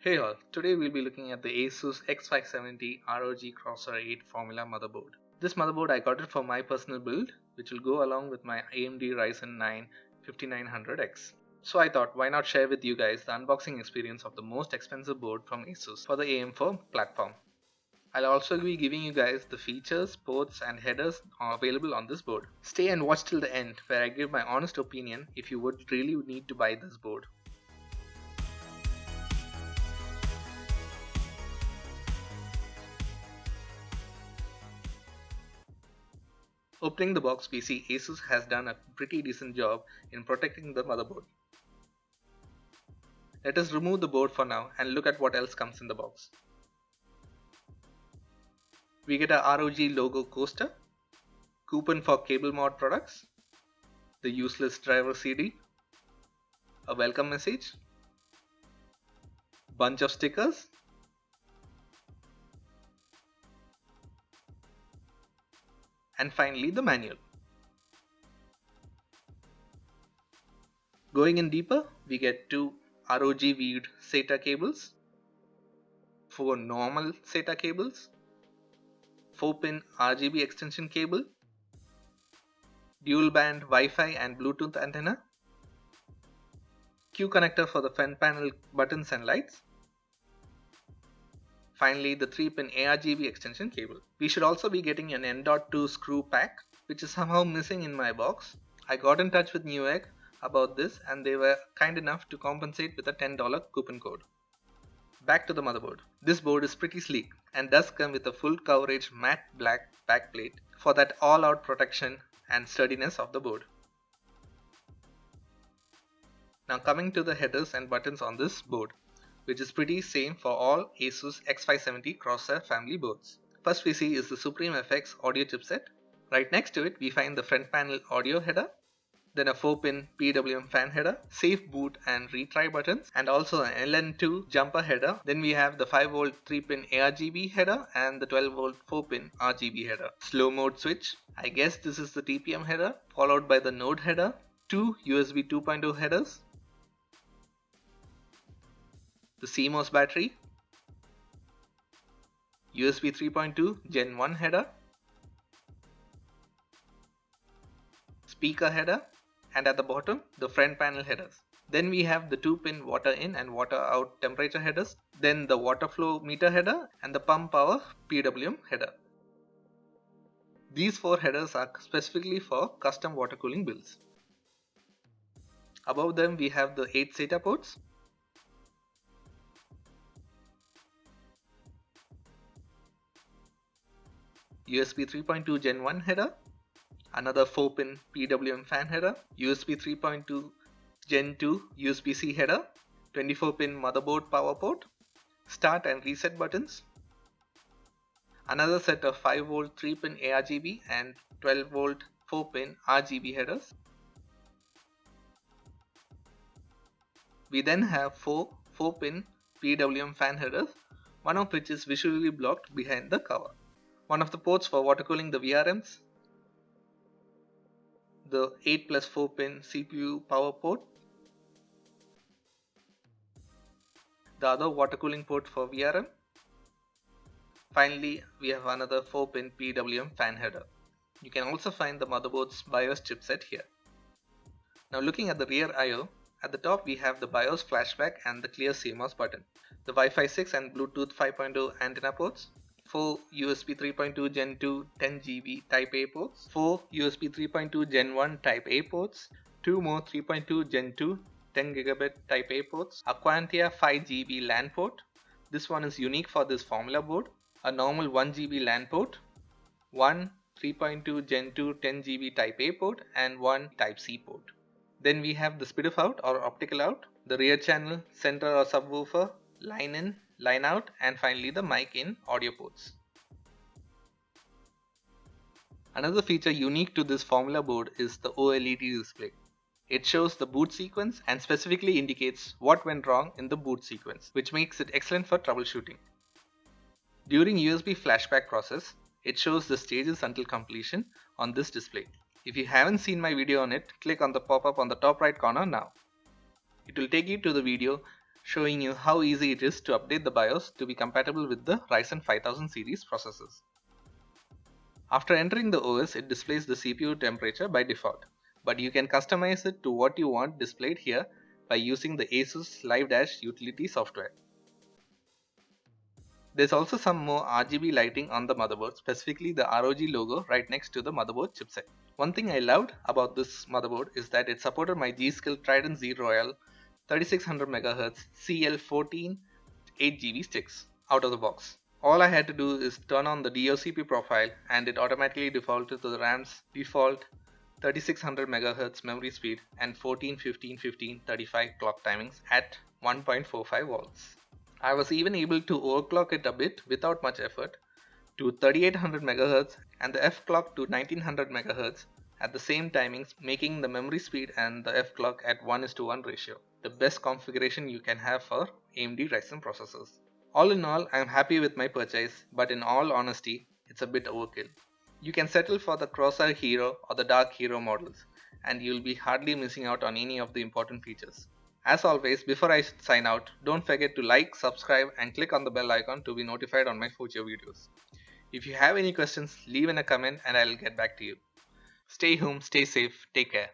Hey all, today we'll be looking at the ASUS X570 ROG Crosser 8 Formula motherboard. This motherboard I got it for my personal build, which will go along with my AMD Ryzen 9 5900X. So I thought, why not share with you guys the unboxing experience of the most expensive board from ASUS for the AM4 platform. I'll also be giving you guys the features, ports and headers available on this board. Stay and watch till the end where I give my honest opinion if you would really need to buy this board. Opening the box, we see ASUS has done a pretty decent job in protecting the motherboard. Let us remove the board for now and look at what else comes in the box. We get a ROG logo coaster, coupon for cable mod products, the useless driver CD, a welcome message, bunch of stickers, and finally the manual. Going in deeper, we get two ROG viewed SATA cables, 4 normal SATA cables, 4-pin RGB extension cable, dual band Wi-Fi and Bluetooth antenna, Q connector for the front panel buttons and lights, finally the 3-pin ARGB extension cable. We should also be getting an M.2 screw pack, which is somehow missing in my box. I got in touch with Newegg about this and they were kind enough to compensate with a $10 coupon code. Back to the motherboard. This board is pretty sleek and does come with a full coverage matte black backplate for that all-out protection and sturdiness of the board. Now coming to the headers and buttons on this board, which is pretty same for all ASUS X570 Crosshair family boards. First we see is the Supreme FX audio chipset. Right next to it we find the front panel audio header, then a 4-pin PWM fan header, safe boot and retry buttons, and also an LN2 jumper header. Then we have the 5V 3-pin ARGB header and the 12V 4-pin RGB header. Slow mode switch, I guess this is the TPM header, followed by the node header, two USB 2.0 headers, the CMOS battery, USB 3.2 Gen 1 header, speaker header, and at the bottom the front panel headers. Then we have the 2-pin water in and water out temperature headers, then the water flow meter header and the pump power PWM header. These 4 headers are specifically for custom water cooling builds. Above them we have the 8 SATA ports, USB 3.2 Gen 1 header, another 4-pin PWM fan header, USB 3.2 Gen 2 USB-C header, 24-pin motherboard power port, start and reset buttons, another set of 5V 3-pin ARGB and 12V 4-pin RGB headers. We then have 4 4-pin PWM fan headers, one of which is visually blocked behind the cover. One of the ports for water cooling the VRMs, the 8+4-pin CPU power port, the other water cooling port for VRM. Finally, we have another 4-pin PWM fan header. You can also find the motherboard's BIOS chipset here. Now looking at the rear I/O, at the top we have the BIOS flashback and the clear CMOS button, the Wi-Fi 6 and Bluetooth 5.0 antenna ports, 4 USB 3.2 Gen 2 10GB Type A ports, 4 USB 3.2 Gen 1 Type A ports, 2 more 3.2 Gen 2 10GB Type A ports, a Quantia 5GB LAN port, this one is unique for this Formula board, a normal 1GB LAN port, 1 3.2 Gen 2 10GB Type A port and 1 Type C port. Then we have the SPDIF out or optical out, the rear channel, center or subwoofer, line in, line out, and finally the mic in audio ports. Another feature unique to this Formula board is the OLED display. It shows the boot sequence and specifically indicates what went wrong in the boot sequence, which makes it excellent for troubleshooting. During USB flashback process, it shows the stages until completion on this display. If you haven't seen my video on it, click on the pop-up on the top right corner now. It will take you to the video showing you how easy it is to update the BIOS to be compatible with the Ryzen 5000 series processors. After entering the OS, it displays the CPU temperature by default, but you can customize it to what you want displayed here by using the ASUS Live Dash utility software. There's also some more RGB lighting on the motherboard, specifically the ROG logo right next to the motherboard chipset. One thing I loved about this motherboard is that it supported my G.Skill Trident Z Royal 3600MHz CL14 8GB sticks out of the box. All I had to do is turn on the DOCP profile and it automatically defaulted to the RAM's default 3600MHz memory speed and 14, 15, 15, 35 clock timings at 1.45 volts. I was even able to overclock it a bit without much effort to 3800 MHz and the F clock to 1900 MHz at the same timings, making the memory speed and the F clock at 1:1 ratio, the best configuration you can have for AMD Ryzen processors. All in all, I am happy with my purchase, but in all honesty, it's a bit overkill. You can settle for the Crosshair Hero or the Dark Hero models, and you'll be hardly missing out on any of the important features. As always, before I sign out, don't forget to like, subscribe, and click on the bell icon to be notified on my future videos. If you have any questions, leave in a comment and I'll get back to you. Stay home, stay safe, take care.